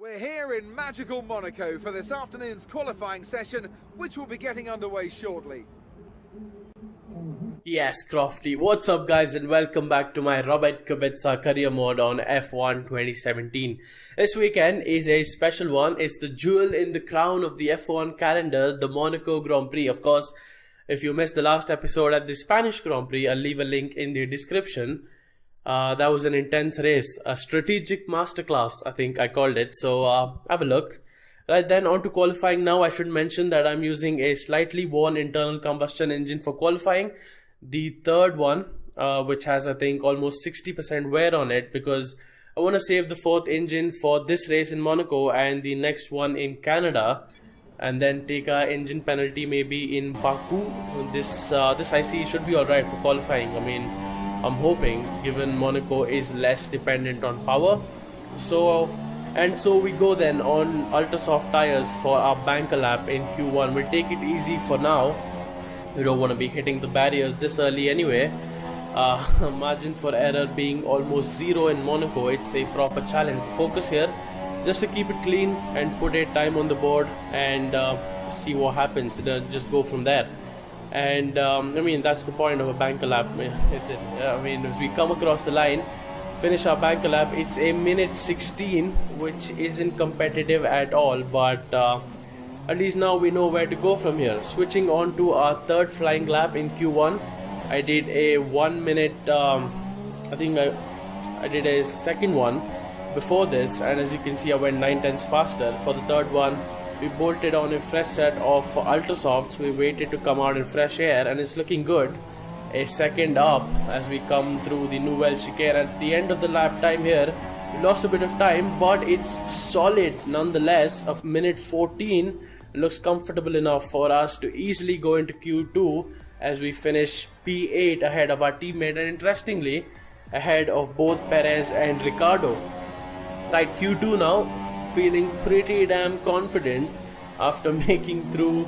We're here in magical Monaco for this afternoon's qualifying session, which will be getting underway shortly. Yes, Crofty. What's up, guys, and welcome back to my Robert Kubica Career Mode on F1 2017. This weekend is a special one. It's the jewel in the crown of the F1 calendar, the Monaco Grand Prix. Of course, if you missed the last episode at the Spanish Grand Prix, I'll leave a link in the description. That was an intense race, a strategic masterclass, I think I called it. So have a look. Right then, on to qualifying now. I should mention that I'm using a slightly worn internal combustion engine for qualifying. The third one, which has I think almost 60% wear on it, because I want to save the fourth engine for this race in Monaco and the next one in Canada, and then take a engine penalty maybe in Baku. This IC should be alright for qualifying. I mean, I'm hoping, given Monaco is less dependent on power. So we go then on ultra soft tires for our banker lap in Q1. We'll take it easy for now. We don't want to be hitting the barriers this early anyway. Margin for error being almost zero in Monaco, it's a proper challenge. Focus here just to keep it clean and put a time on the board and see what happens. Just go from there. And I mean, that's the point of a banker lap, is it? I mean, as we come across the line, finish our banker lap, it's a minute 16, which isn't competitive at all, but at least now we know where to go from here. Switching on to our third flying lap in Q1, I did a 1 minute, I think I did a second one before this, and as you can see I went 9/10 faster. For the third one, we bolted on a fresh set of ultra softs. We waited to come out in fresh air, and it's looking good. A second up as we come through the Nouvelle Chicane. At the end of the lap time here, we lost a bit of time, but it's solid nonetheless. Of minute 14 looks comfortable enough for us to easily go into Q2 as we finish P8 ahead of our teammate, and interestingly ahead of both Perez and Ricardo. Right, Q2 now, feeling pretty damn confident after making through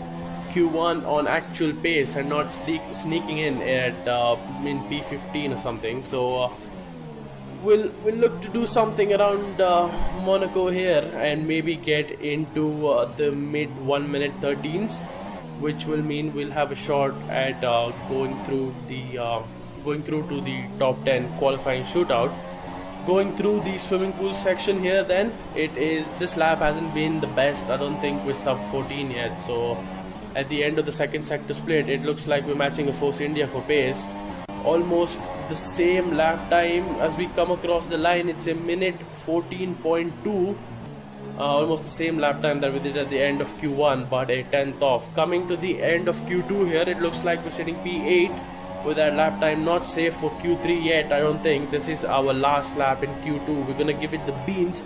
Q1 on actual pace and not sneaking in at in P15 or something. So we'll look to do something around Monaco here and maybe get into the mid 1 minute 13s, which will mean we'll have a shot at going through to the top 10 qualifying shootout. Going through the swimming pool section here, then this lap hasn't been the best. I don't think we're sub 14 yet. So at the end of the second sector split, it looks like we're matching a Force India for pace. Almost the same lap time as we come across the line. It's a minute 14.2. Almost the same lap time that we did at the end of Q1, but a 10th off. Coming to the end of Q2 here, it looks like we're sitting P8 with our lap time not safe for Q3 yet. I don't think this is our last lap in Q2. We're gonna give it the beans.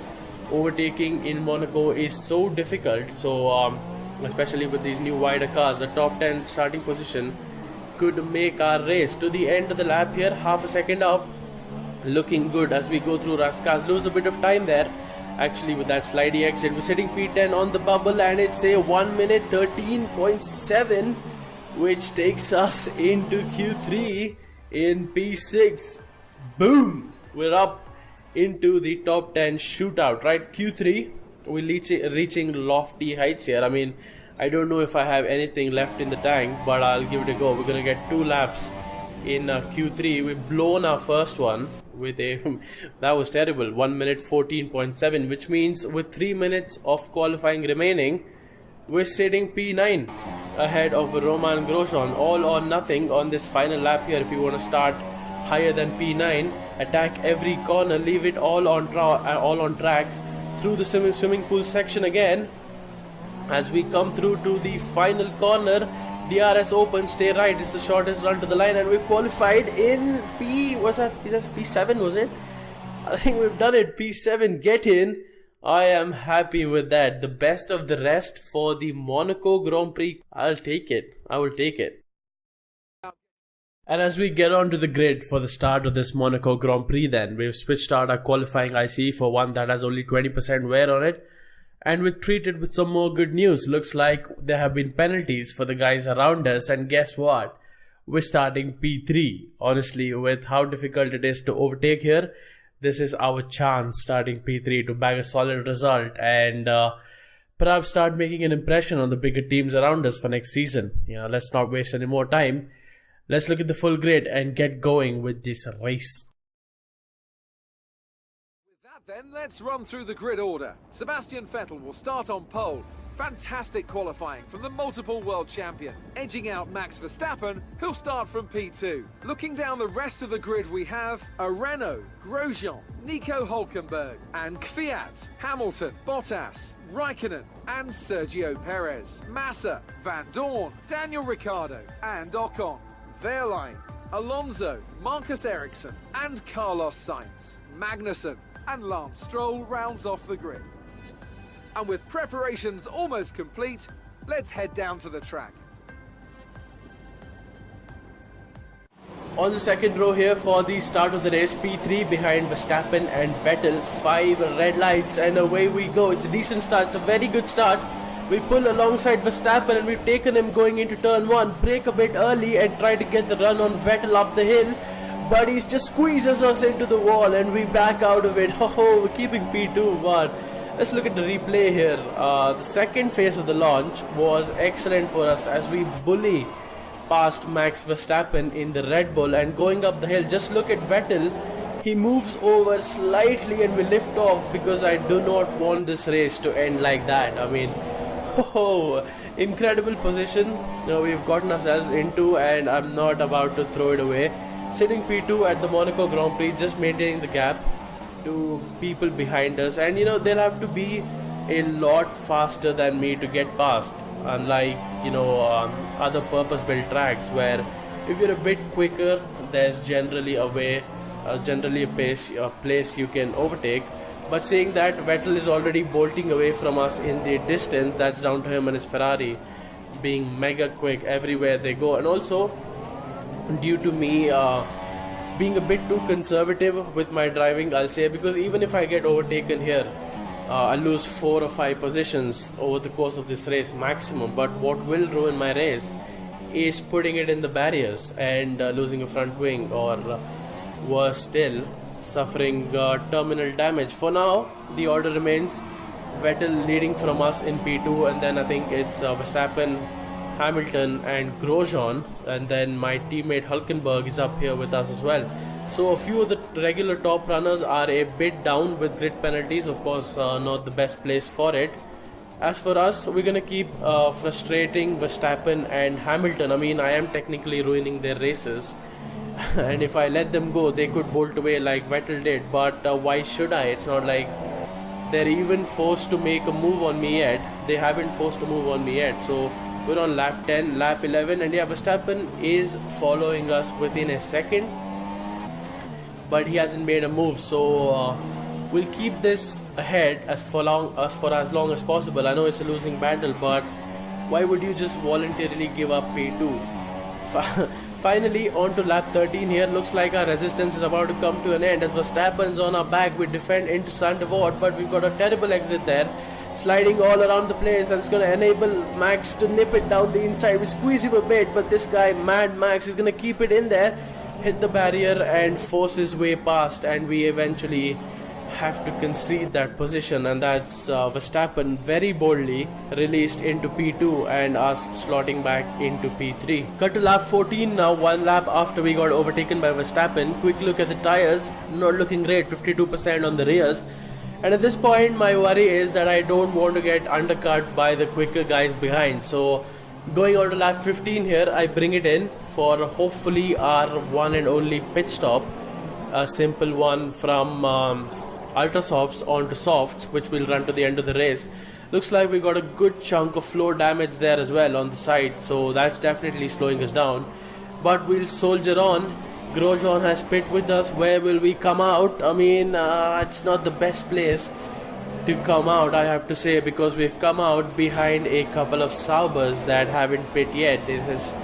Overtaking in Monaco is so difficult, so especially with these new wider cars, the top 10 starting position could make our race to the end of the lap here. Half a second up, looking good as we go through Rascas. Lose a bit of time there actually with that slidey exit. We're sitting P10 on the bubble, and it's a 1 minute 13.7, which takes us into Q3 in P6. Boom! We're up into the top 10 shootout, right? Q3, we're reaching lofty heights here. I mean, I don't know if I have anything left in the tank, but I'll give it a go. We're gonna get 2 laps in Q3. We've blown our first one with a that was terrible, 1 minute 14.7, which means with 3 minutes of qualifying remaining, we're sitting P9 ahead of Romain Grosjean. All or nothing on this final lap here. If you want to start higher than P9, attack every corner, leave it all on track through the swimming pool section again. As we come through to the final corner, DRS open, stay right, it's the shortest run to the line, and we qualified in P7, was it? I think we've done it. P7, get in. I am happy with that. The best of the rest for the Monaco Grand Prix. I'll take it. I will take it. And as we get onto the grid for the start of this Monaco Grand Prix, then we've switched out our qualifying IC for one that has only 20% wear on it, and we're treated with some more good news. Looks like there have been penalties for the guys around us, and guess what? We're starting P3. Honestly, with how difficult it is to overtake here, this is our chance starting P3 to bag a solid result and perhaps start making an impression on the bigger teams around us for next season. Let's not waste any more time. Let's look at the full grid and get going with this race. With that then, let's run through the grid order. Sebastian Vettel will start on pole. Fantastic qualifying from the multiple world champion, edging out Max Verstappen, who'll start from P2. Looking down the rest of the grid, we have a Renault, Grosjean, Nico Hülkenberg, and Kvyat, Hamilton, Bottas, Raikkonen, and Sergio Perez, Massa, Van Dorn, Daniel Ricciardo, and Ocon, Wehrlein, Alonso, Marcus Ericsson, and Carlos Sainz, Magnussen, and Lance Stroll rounds off the grid. And with preparations almost complete, let's head down to the track. On the second row here for the start of the race, P3 behind Verstappen and Vettel, 5 red lights and away we go. It's a decent start, it's a very good start. We pull alongside Verstappen and we've taken him going into turn 1, break a bit early and try to get the run on Vettel up the hill. But he just squeezes us into the wall and we back out of it. We're keeping P2, but let's look at the replay here. The second phase of the launch was excellent for us as we bully past Max Verstappen in the Red Bull and going up the hill. Just look at Vettel. He moves over slightly and we lift off because I do not want this race to end like that. I mean, incredible position we've gotten ourselves into, and I'm not about to throw it away. Sitting P2 at the Monaco Grand Prix, just maintaining the gap to people behind us, and they'll have to be a lot faster than me to get past, unlike other purpose-built tracks where if you're a bit quicker there's generally a way, generally a place you can overtake. But saying that, Vettel is already bolting away from us in the distance. That's down to him and his Ferrari being mega quick everywhere they go, and also due to me being a bit too conservative with my driving, I'll say, because even if I get overtaken here, I'll lose 4 or 5 positions over the course of this race maximum. But what will ruin my race is putting it in the barriers and losing a front wing, or worse still, suffering terminal damage. For now, the order remains Vettel leading from us in P2, and then I think it's Verstappen, Hamilton and Grosjean, and then my teammate Hülkenberg is up here with us as well. So a few of the regular top runners are a bit down with grid penalties, of course not the best place for it. As for us, we're gonna keep frustrating Verstappen and Hamilton. I mean, I am technically ruining their races and if I let them go, they could bolt away like Vettel did, but why should I? It's not like they're even forced to make a move on me yet. They haven't forced a move on me yet. So we're on lap 10, lap 11, and yeah, Verstappen is following us within a second, but he hasn't made a move. So we'll keep this ahead for as long as possible. I know it's a losing battle, but why would you just voluntarily give up P2? Finally, on to lap 13 here. Looks like our resistance is about to come to an end as Verstappen's on our back. We defend into Sandevort, but we've got a terrible exit there, sliding all around the place, and it's going to enable Max to nip it down the inside. We squeeze him a bit, but this guy, Mad Max, is going to keep it in there, hit the barrier and force his way past, and we eventually have to concede that position, and that's Verstappen very boldly released into P2 and us slotting back into P3. Cut to lap 14 now, 1 lap after we got overtaken by Verstappen. Quick look at the tires, not looking great, 52% on the rears. And at this point my worry is that I don't want to get undercut by the quicker guys behind. So going on to lap 15 here, I bring it in for hopefully our one and only pit stop. A simple one from Ultra Softs onto Softs, which will run to the end of the race. Looks like we got a good chunk of floor damage there as well on the side, so that's definitely slowing us down. But we'll soldier on. Grosjean has pit with us. Where will we come out? I mean, it's not the best place to come out, I have to say, because we've come out behind a couple of Saubers that haven't pit yet. It is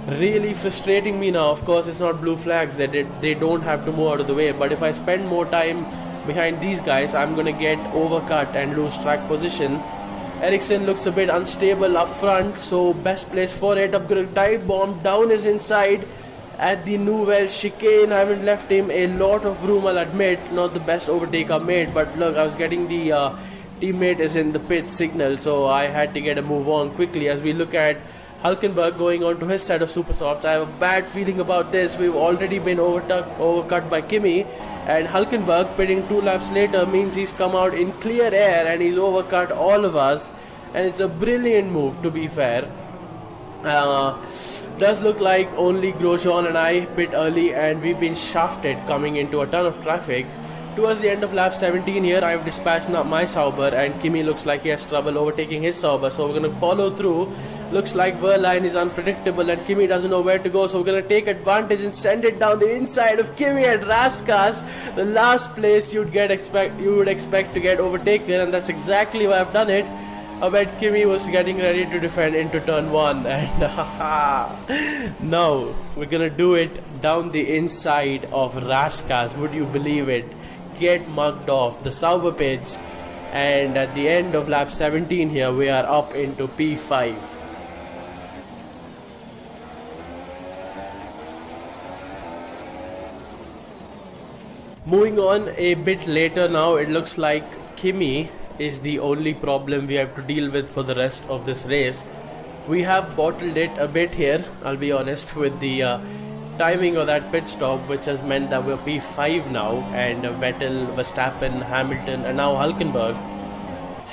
really frustrating me now. Of course, it's not blue flags, they don't have to move out of the way, but if I spend more time behind these guys, I'm gonna get overcut and lose track position. Ericsson looks a bit unstable up front, so best place for it. I'm gonna dive bomb down his inside, at the Nouvelle Chicane. I haven't left him a lot of room, I'll admit. Not the best overtake I made, but look, I was getting the teammate is in the pit signal, so I had to get a move on quickly. As we look at Hulkenberg going on to his side of super softs, I have a bad feeling about this. We've already been overcut by Kimi, and Hulkenberg pitting 2 laps later means he's come out in clear air and he's overcut all of us, and it's a brilliant move, to be fair. Does look like only Grosjean and I pit early, and we've been shafted coming into a ton of traffic. Towards the end of lap 17 here, I've dispatched my Sauber, and Kimi looks like he has trouble overtaking his Sauber, so we're going to follow through. Looks like Verline is unpredictable and Kimi doesn't know where to go, so we're going to take advantage and send it down the inside of Kimi at Raskas, the last place you would expect to get overtaken, and that's exactly why I've done it. I bet Kimi was getting ready to defend into turn 1, and no, we're going to do it down the inside of Raskas. Would you believe it? Get mugged off the Sauber pits, and at the end of lap 17 here we are up into P5. Moving on a bit later now, it looks like Kimi is the only problem we have to deal with for the rest of this race. We have bottled it a bit here, I'll be honest, with the timing of that pit stop, which has meant that we're P5 now, and Vettel, Verstappen, Hamilton and now Hulkenberg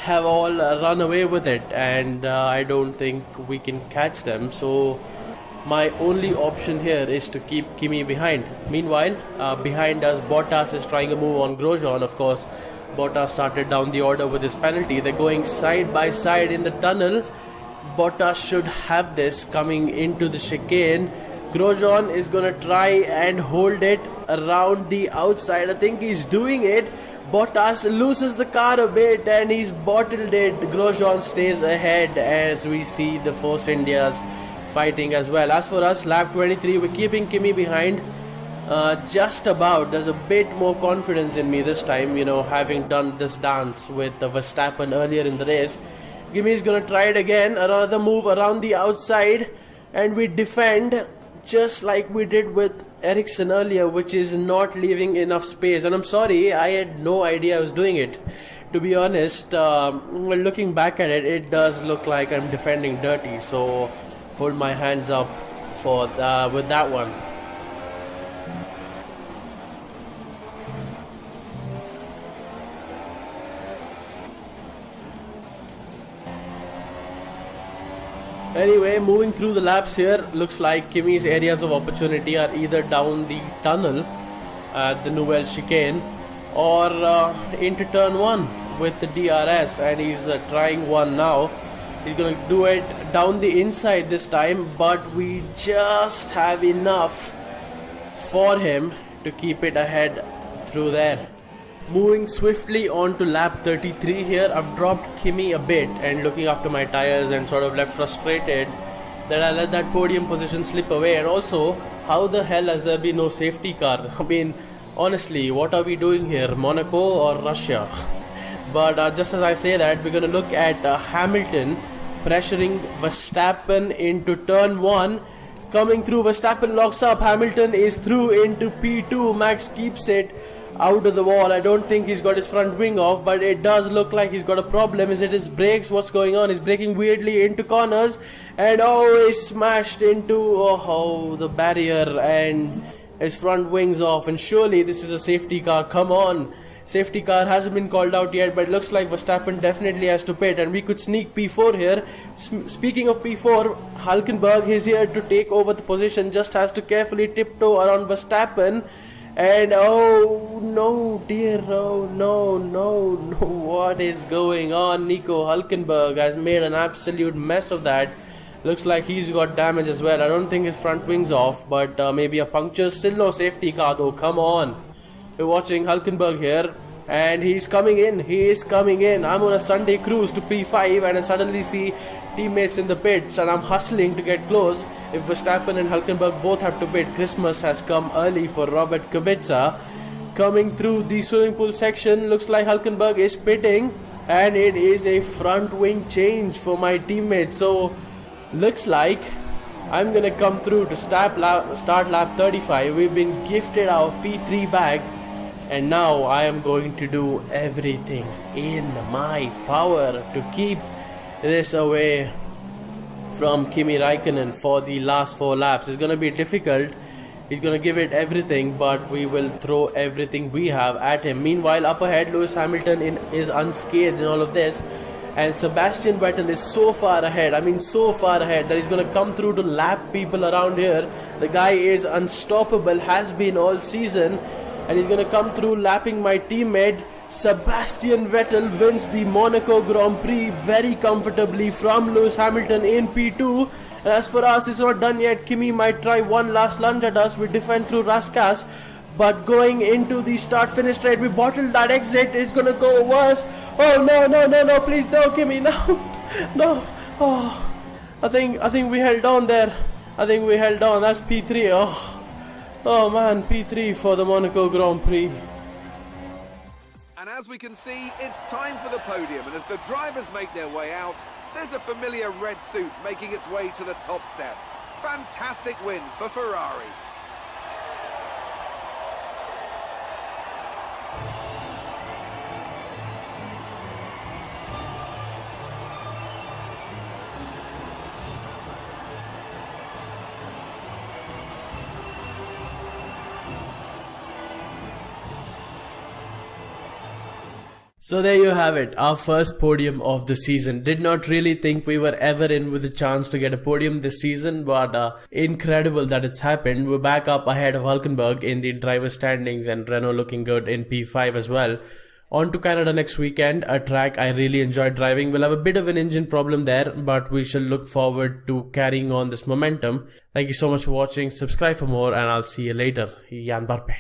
have all run away with it, and I don't think we can catch them. So my only option here is to keep Kimi behind. Meanwhile, behind us Bottas is trying to move on Grosjean. Of course, Bottas started down the order with his penalty. They're going side by side in the tunnel. Bottas should have this coming into the chicane. Grosjean is gonna try and hold it around the outside. I think he's doing it. Bottas loses the car a bit and he's bottled it. Grosjean stays ahead as we see the Force Indias fighting as well. As for us, lap 23, we're keeping Kimi behind. Just about. There's a bit more confidence in me this time, you know, having done this dance with Verstappen earlier in the race. Kimi is gonna try it again. Another move around the outside, and we defend just like we did with Ericsson earlier, which is not leaving enough space. And I'm sorry, I had no idea I was doing it. To be honest, looking back at it, it does look like I'm defending dirty. So hold my hands up for with that one. Anyway, moving through the laps here, looks like Kimi's areas of opportunity are either down the tunnel at the Nouvelle Chicane or into turn 1 with the DRS, and he's trying one now. He's going to do it down the inside this time, but we just have enough for him to keep it ahead through there. Moving swiftly on to lap 33 here, I've dropped Kimi a bit and looking after my tires and sort of left frustrated that I let that podium position slip away. And also, how the hell has there been no safety car? I mean, honestly, what are we doing here? Monaco or Russia? But just as I say that, we're going to look at Hamilton pressuring Verstappen into turn 1. Coming through, Verstappen locks up, Hamilton is through into P2, Max keeps it out of the wall. I don't think he's got his front wing off, but it does look like he's got a problem. Is it his brakes? What's going on? He's braking weirdly into corners, and oh, he's smashed into the barrier, and his front wing's off. And surely this is a safety car. Come on, safety car hasn't been called out yet, but it looks like Verstappen definitely has to pit, and we could sneak P4 here. Speaking of P4, Hulkenberg is here to take over the position, just has to carefully tiptoe around Verstappen. And oh no dear, oh no, what is going on? Nico Hulkenberg has made an absolute mess of that. Looks like he's got damage as well. I don't think his front wing's off, but maybe a puncture. Still no safety car though, come on. We're watching Hulkenberg here, and he's coming in, I'm on a Sunday cruise to P5, and I suddenly see teammates in the pits, and I'm hustling to get close. If Verstappen and Hulkenberg both have to pit, Christmas has come early for Robert Kubica. Coming through the swimming pool section, looks like Hulkenberg is pitting, and it is a front wing change for my teammate. So looks like I'm gonna come through to start lap 35. We've been gifted our P3 bag, and now I am going to do everything in my power to keep this away from Kimi Raikkonen for the last 4 laps. It's gonna be difficult. He's gonna give it everything, but we will throw everything we have at him. Meanwhile, up ahead, Lewis Hamilton is unscathed in all of this, and Sebastian Vettel is so far ahead. I mean, so far ahead that he's gonna come through to lap people around here. The guy is unstoppable, has been all season, and he's gonna come through lapping my teammate. Sebastian Vettel wins the Monaco Grand Prix very comfortably from Lewis Hamilton in P2. And as for us, it's not done yet. Kimi might try one last lunge at us. We defend through Raskas, but going into the start-finish straight, we bottled that exit. It's gonna go worse. Oh no! Please no, Kimi, no. Oh, I think we held on there. I think we held on. That's P3. Oh man, P3 for the Monaco Grand Prix. And as we can see, it's time for the podium, and as the drivers make their way out, there's a familiar red suit making its way to the top step. Fantastic win for Ferrari. So there you have it, our first podium of the season. Did not really think we were ever in with a chance to get a podium this season, but incredible that it's happened. We're back up ahead of Hulkenberg in the driver standings, and Renault looking good in P5 as well. On to Canada next weekend, a track I really enjoyed driving. We'll have a bit of an engine problem there, but we shall look forward to carrying on this momentum. Thank you so much for watching. Subscribe for more, and I'll see you later. Jan Barpe.